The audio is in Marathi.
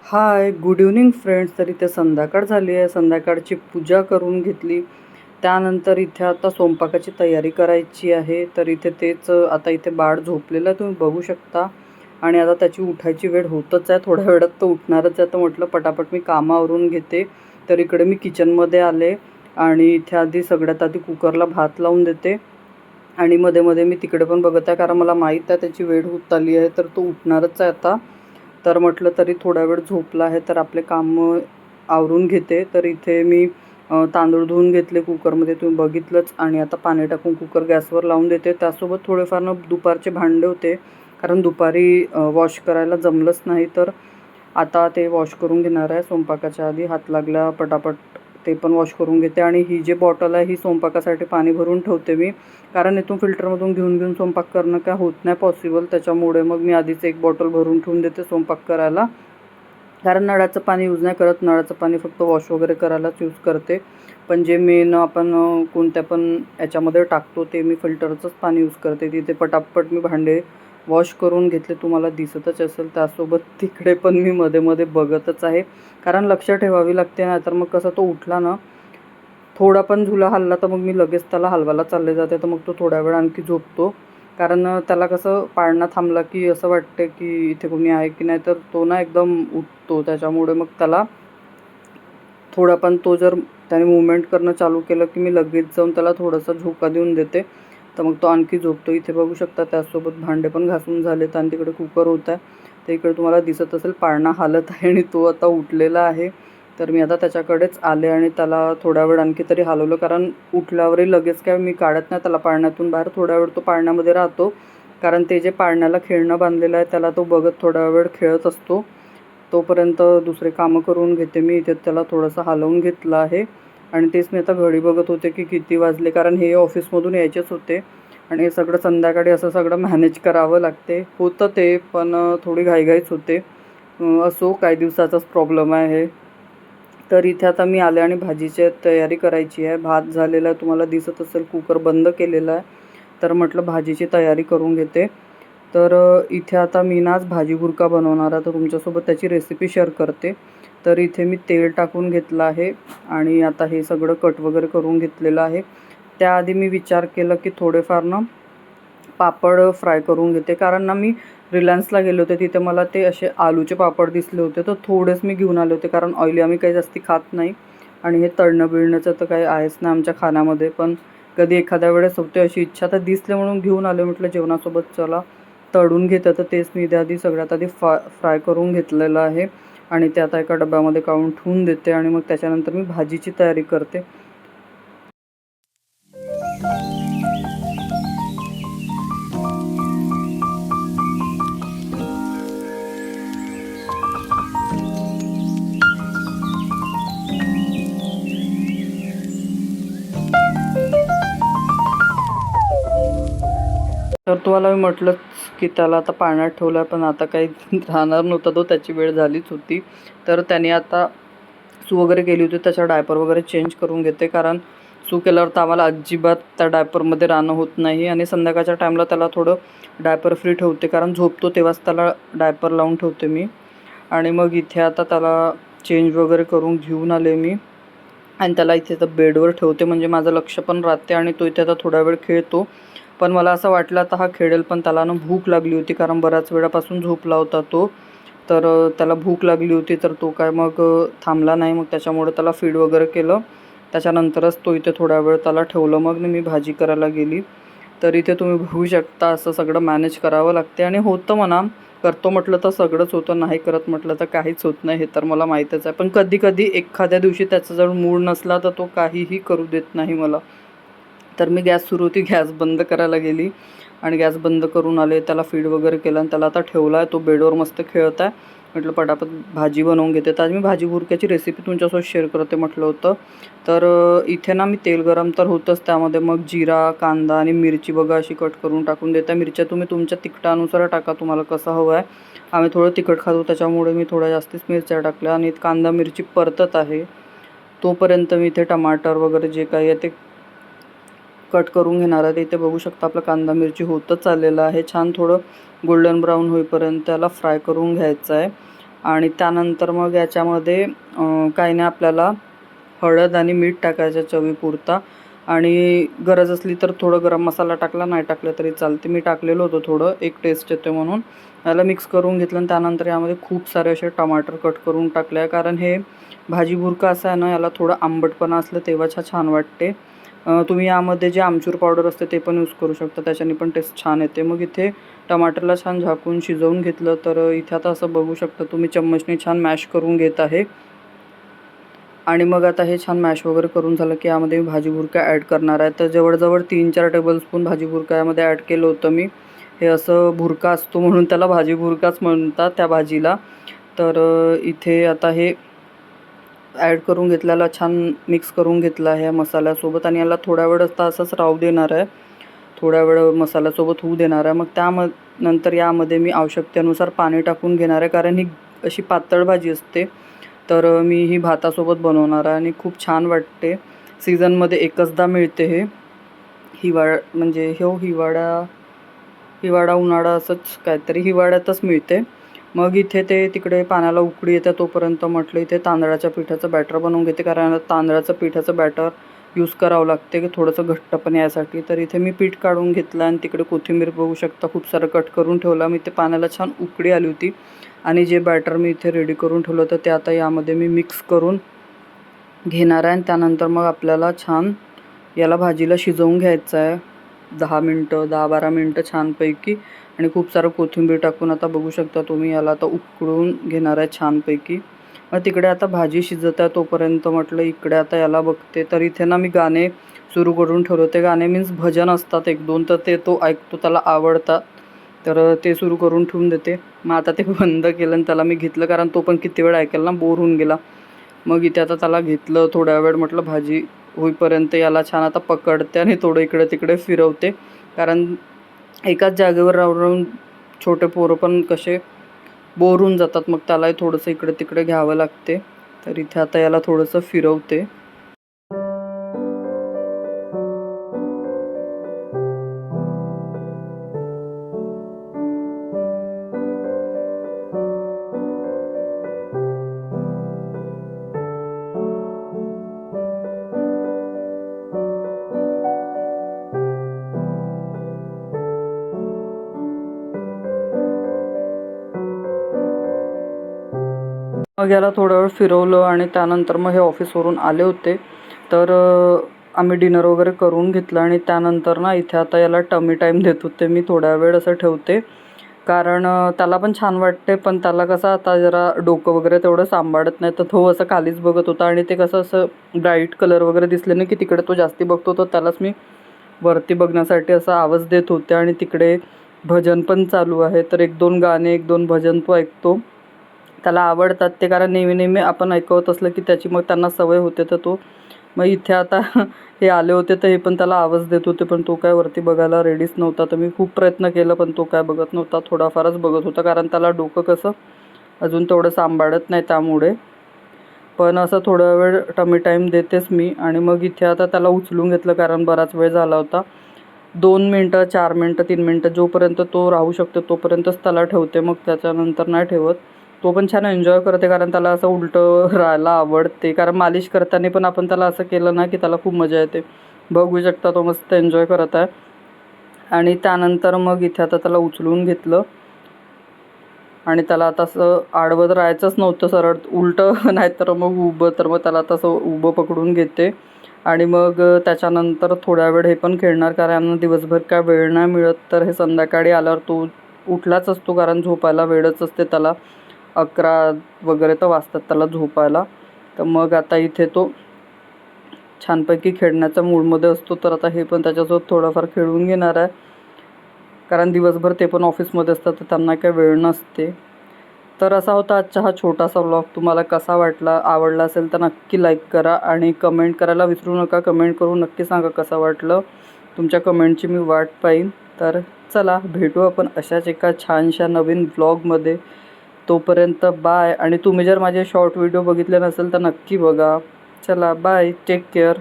हाय, गुड इव्हनिंग फ्रेंड्स. तर इथे संध्याकाळ झाली आहे. संध्याकाळची पूजा करून घेतली. त्यानंतर इथे आता स्वयंपाकाची तयारी करायची आहे. तर इथे तेच आता इथे बाळ झोपलेलं तुम्ही बघू शकता आणि आता त्याची उठायची वेळ होतच आहे. थोड्या वेळात तो उठणारच आहे. तर म्हटलं पटापट मी कामं आवरून घेते. तर इकडे मी किचनमध्ये आले आणि इथे आधी सगळ्यात आधी कुकरला भात लावून देते आणि मध्ये मध्ये मी तिकडे पण बघत आहे, कारण मला माहीत आहे त्याची वेळ होत आली आहे. तर तो उठणारच आहे आता. तर म्हटलं तरी थोडा वेळ झोपला आहे तर आपले कामं आवरून घेते. तर इथे मी तांदूळ धुवून घेतले कुकरमध्ये, तुम्ही बघितलंच. आणि आता पाणी टाकून कुकर गॅसवर लावून देते. त्यासोबत थोडेफार दुपारचे भांडे होते, कारण दुपारी वॉश करायला जमलंच नाही. तर आता ते वॉश करून घेणार आहे. स्वयंपाकाच्या आधी हात लागला पटापट ते पण वॉश करून घेते. आणि ही जी बॉटल आहे ही स्वयंपाकासाठी पाणी भरून ठेवते मी, कारण इथून फिल्टरमधून घेऊन घेऊन स्वयंपाक करणं काय होत नाही पॉसिबल. त्याच्यामुळे मग मी आधीच एक बॉटल भरून ठेवून देते स्वयंपाक करायला, कारण नळाचं पाणी यूज नाही करत. नळाचं पाणी फक्त वॉश वगैरे करायलाच यूज करते. पण जे मेन आपण कोणत्या पण याच्यामध्ये टाकतो ते मी फिल्टरचंच पाणी यूज करते. तिथे पटापट मी भांडे वॉश करून घेतले, तुम्हाला दिसतच असेल. त्यासोबत तिकडे पण मी मध्ये मध्ये बघतच आहे, कारण लक्ष ठेवावी लागते. नाहीतर मग कसं तो उठला ना, थोडा पण झुला हलला तर मग मी लगेच त्याला हलवायला चालले जाते. तर मग तो थोड्या वेळ आणखी झोपतो, कारण त्याला कसं पाळणा थांबला की असं वाटते की इथे कोणी आहे की नाही, तर तो ना एकदम उठतो. त्याच्यामुळे मग त्याला थोडा पण तो जर त्याने मूवमेंट करणं चालू केलं की मी लगेच जाऊन त्याला थोडासा झोका देऊन देते. तर मग तो आणखी झोपतो. इथे बघू शकता त्यासोबत भांडे पण घासून झालेत आणि तिकडे कुकर होत आहे. तर इकडे तुम्हाला दिसत असेल पाळणा हालत आहे आणि तो आता उठलेला आहे. तर मी आता त्याच्याकडेच आले आणि त्याला थोडा वेळ आणखी तरी हलवलं, कारण उठल्यावरही लगेच काय मी काढत नाही त्याला पाळण्यातून बाहेर. थोडा वेळ तो पाळण्यामध्ये राहतो, कारण ते जे पाळण्याला खेळणं बांधलेलं आहे त्याला तो बघत थोडा वेळ खेळत असतो. तोपर्यंत दुसरे कामं करून घेते मी. इथे त्याला थोडंसं हलवून घेतलं आहे आणि तेच मी आता घडी बघत होते की किती वाजले, कारण हे ऑफिसमधून यायचेच होते आणि हे सगळं संध्याकाळी असं सगळं मॅनेज करावं लागते. होतं ते पण थोडी घाईघाईच होते. असो, काही दिवसाचाच प्रॉब्लेम आहे. तर इथे आता मी आले आणि भाजीची तयारी करायची आहे. भात झालेला आहे, तुम्हाला दिसत असेल. कुकर बंद केलेला आहे. तर म्हटलं भाजीची तयारी करून घेते. तर इथे आता मी ना आज भाजी बुरका बनवणार आहे, तर तुमच्यासोबत त्याची रेसिपी शेअर करते. तर इथे मी तेल टाकून घेतलं आहे आणि आता हे सगळं कट वगैरे करून घेतलेलं आहे. त्याआधी मी विचार केला की थोडेफार ना पापड फ्राय करून घेते, कारण ना मी रिलायन्सला गेले होते. तिथे मला ते असे आलूचे पापड दिसले होते, तर थोडेच मी घेऊन आले होते, कारण ऑइली आम्ही काही जास्ती खात नाही आणि हे तळणं बिळण्याचं तर काही आहेच नाही आमच्या खाण्यामध्ये. पण कधी एखाद्या वेळेस होते अशी इच्छा, तर दिसले म्हणून घेऊन आले. म्हटलं जेवणासोबत चला तळून घेतं. तर तेच मी आधी सगळ्यात आधी फ्राय करून घेतलेलं आहे आणि ते आता एका डब्यामध्ये काढून ठेवून देते आणि मग त्याच्यानंतर मी भाजीची तयारी करते. तर तुम्हाला मी म्हटलंच की त्याला आता पाण्यात ठेवलं आहे, पण आता काही राहणार नव्हता तो, त्याची वेळ झालीच होती. तर त्याने आता सू वगैरे केली होती, त्याचा डायपर वगैरे चेंज करून घेते, कारण सू केल्यावर तर आम्हाला अजिबात त्या डायपरमध्ये राहणं होत नाही. आणि संध्याकाळच्या टाईमला त्याला थोडं डायपर फ्री ठेवते, कारण झोपतो तेव्हाच त्याला डायपर लावून ठेवते मी. आणि मग इथे आता त्याला चेंज वगैरे करून घेऊन आले मी आणि त्याला इथे तर बेडवर ठेवते, म्हणजे माझं लक्ष पण राहते आणि तो इथे आता थोडा वेळ खेळतो. पण मला असं वाटलं आता हा खेळेल, पण त्याला ना भूक लागली होती, कारण बऱ्याच वेळापासून झोपला होता तो. तर त्याला भूक लागली होती, तर तो काय मग थांबला नाही. मग त्याच्यामुळे त्याला फीड वगैरे केलं. त्याच्यानंतरच तो इथे थोडा वेळ त्याला ठेवलं. मग मी भाजी करायला गेली. तर इथे तुम्ही बघू शकता असं सगळं मॅनेज करावं लागते आणि होतं म्हणा. करतो म्हटलं तर सगळंच होतं, नाही करत म्हटलं तर काहीच होत नाही, हे तर मला माहीतच आहे. पण कधी कधी एखाद्या दिवशी त्याचा जर मूड नसला तर तो काहीही करू देत नाही मला. तर मी गॅस सुरू होती, गॅस बंद करायला गेली आणि गॅस बंद करून आले. त्याला फीड वगैरे केलं आणि त्याला आता ठेवला आहे. तो बेडवर मस्त खेळत आहे. म्हटलं पटापट भाजी बनवून घेते. तर आज मी भाजी बुरक्याची रेसिपी तुमच्यासोबत शेअर करते म्हटलं होतं. तर इथे ना मी तेल गरम तर होतंच, त्यामध्ये मग जिरा, कांदा आणि मिरची बघा अशी कट करून टाकून देते. मिरच्या तुम्ही तुमच्या तिखटानुसार टाका, तुम्हाला कसं हवं आहे. आम्ही थोडं तिखट खातो त्याच्यामुळे मी थोड्या जास्तीच मिरच्या टाकल्या आणि कांदा मिरची परतत आहे. तोपर्यंत मी इथे टमाटर वगैरे जे काही आहे ते कट करून घेणार आहे. इथे बघू शकता आपला कांदा मिरची होतच आलेला आहे. छान थोडं गोल्डन ब्राऊन होईपर्यंत त्याला फ्राय करून घ्यायचं आहे. आणि त्यानंतर मग याच्यामध्ये काही नाही, आपल्याला हळद आणि मीठ टाकायचं चवीपुरता. आणि गरज असली तर थोडं गरम मसाला टाकला, नाही टाकलं तरी चालते. मी टाकलेलं होतं थोडं, एक टेस्ट येते म्हणून. याला मिक्स करून घेतलं आणि त्यानंतर यामध्ये खूप सारे असे टमाटर कट करून टाकले आहे. कारण हे भाजी बुरका असा आहे ना, याला थोडं आंबटपणा असलं तेव्हाच छान वाटते. तुम्ही यामध्ये जे आमचूर पावडर असते ते पण यूज करू शकता, त्याच्याने पण टेस्ट छान येते. मग इथे टमाटरला छान झाकून शिजवून घेतलं. तर इथे आता असं बघू शकता तुम्ही, चम्मचने छान मॅश करून घेत आहे. आणि मग आता हे छान मॅश वगैरे करून झालं की यामध्ये मी भाजी बुरका ॲड करणार आहे. तर जवळजवळ 3-4 टेबलस्पून भाजी बुरका यामध्ये ॲड केलं होतं मी. हे असं भुरका असतो म्हणून त्याला भाजी बुरकाच म्हणतात त्या भाजीला. तर इथे आता हे ॲड करून घेतल्याला छान मिक्स करून घेतलं आहे मसाल्यासोबत. आणि याला थोड्या वेळ आता असंच राहू देणार आहे, थोड्या वेळ मसाल्यासोबत होऊ देणार आहे. मग नंतर यामध्ये मी आवश्यकतेनुसार पाणी टाकून घेणार आहे, कारण ही अशी पातळ भाजी असते. तर मी ही भातासोबत बनवणार आहे आणि खूप छान वाटते. सीझनमध्ये एकचदा मिळते हे. म्हणजे हिवाळा उन्हाळा असंच काहीतरी हिवाळ्यातच मिळते. मग इथे ते तिकडे पाण्याला उकळी येते तोपर्यंत म्हटलं इथे तांदळाच्या पिठाचं बॅटर बनवून घेते, कारण तांदळाचं पिठाचं बॅटर यूज करावं लागते की थोडंसं घट्टपण यासाठी. तर इथे मी पीठ काढून घेतलं आणि तिकडे कोथिंबीर बघू शकता खूप सारं कट करून ठेवला. मी ते पाण्याला छान उकळी आली होती आणि जे बॅटर मी इथे रेडी करून ठेवलं होतं ते आता यामध्ये मी मिक्स करून घेणार आहे. आणि त्यानंतर मग आपल्याला छान याला भाजीला शिजवून घ्यायचं आहे 10-12 मिनटं छानपैकी. आणि खूप सारं कोथिंबीर टाकून आता बघू शकता तुम्ही याला आता उकळून घेणार आहे छानपैकी. मग तिकडे आता भाजी शिजत आहे तोपर्यंत म्हटलं इकडे आता याला बघते. तर इथे ना मी गाणे सुरू करून ठेवले. ते गाणे मीन्स भजन असतात 1-2, तर ते तो ऐकतो, त्याला आवडतात. तर ते सुरू करून ठेवून देते. मग आता ते बंद केलं आणि त्याला मी घेतलं, कारण तो पण किती वेळ ऐकेल ना, बोर होऊन गेला. मग इथे आता त्याला घेतलं थोड्या वेळ, म्हटलं भाजी होईपर्यंत याला छान आता पकडते आणि थोडं इकडे तिकडे फिरवते. कारण एकाच जागेवर राहून राहून छोटे पोरं पण कसे बोर होऊन जातात, मग त्यालाही थोडंसं इकडे तिकडे घ्यावं लागते. तर इथे आता याला थोडंसं फिरवते. मग याला थोडा वेळ फिरवलं आणि त्यानंतर मग हे ऑफिसवरून आले होते. तर आम्ही डिनर वगैरे करून घेतलं आणि त्यानंतर ना इथे आता याला टमी टाईम देत होते मी. थोड्या वेळ असं ठेवते, कारण त्याला पण छान वाटते. पण त्याला कसं आता जरा डोकं वगैरे तेवढं सांभाळत नाही, तर तो असं खालीच बघत होता. आणि ते कसं असं ब्राईट कलर वगैरे दिसले ना की तिकडे तो जास्ती बघतो, तर त्यालाच मी वरती बघण्यासाठी असा आवाज देत होते. आणि तिकडे भजन पण चालू आहे, तर 1-2 गाणे 1-2 भजन तो ऐकतो. त्याला आवडतात ते, कारण नेहमी नेहमी आपण ऐकवत असलं की त्याची मग त्यांना सवय होते. तर तो मग इथे आता हे आले होते तर हे पण त्याला आवाज देत होते, पण तो काय वरती बघायला रेडीच नव्हता. तर मी खूप प्रयत्न केलं पण तो काय बघत नव्हता, थोडाफारच बघत होता, कारण त्याला डोकं कसं अजून तेवढं सांभाळत नाही त्यामुळे. पण असं थोडा वेळ टमी टाईम देतेच मी. आणि मग इथे आता त्याला उचलून घेतलं, कारण बराच वेळ झाला होता. 2 मिनटं 4 मिनटं 3 मिनटं जोपर्यंत तो राहू शकतो तोपर्यंतच त्याला ठेवते, मग त्याच्यानंतर नाही ठेवत. तो पण छान एन्जॉय करते, कारण त्याला असं उलटं राहायला आवडते. कारण मालिश करताना पण आपण त्याला असं केलं ना की त्याला खूप मजा येते. बघू शकता तो मस्त एन्जॉय करत आहे. आणि त्यानंतर मग इथे आता त्याला उचलून घेतलं आणि त्याला आता असं आडवं राहायचंच नव्हतं, सरळ उलटं नाही तर मग उभं. तर मग त्याला तसं उभं पकडून घेते. आणि मग त्याच्यानंतर थोड्या वेळ हे पण खेळणार, कारण दिवसभर काय वेळ नाही मिळत. तर हे संध्याकाळी आल्यावर तो उठलाच असतो, कारण झोपायला वेळच असते त्याला. 11 वगैरे तर वाजतात त्याला झोपायला. तर मग आता इथे तो छानपैकी खेळण्याच्या मूडमध्ये असतो. तर आता हे पण त्याच्यासोबत थोडंफार खेळून घेणार आहे, कारण दिवसभर ते पण ऑफिसमध्ये असतात तर त्यांना काही वेळ नसते. तर असा होता आजचा हा छोटासा व्लॉग. तुम्हाला कसा वाटला, आवडला असेल तर नक्की लाईक करा आणि कमेंट करायला विसरू नका. कमेंट करून नक्की सांगा कसं वाटलं. तुमच्या कमेंटची मी वाट पाहीन. तर चला, भेटू आपण अशाच एका छानशा नवीन व्लॉगमध्ये. तोपर्यंत बाय. आणि तुम्ही जर माझे शॉर्ट व्हिडिओ बघितले नसेल तर नक्की बघा. चला बाय, टेक केअर.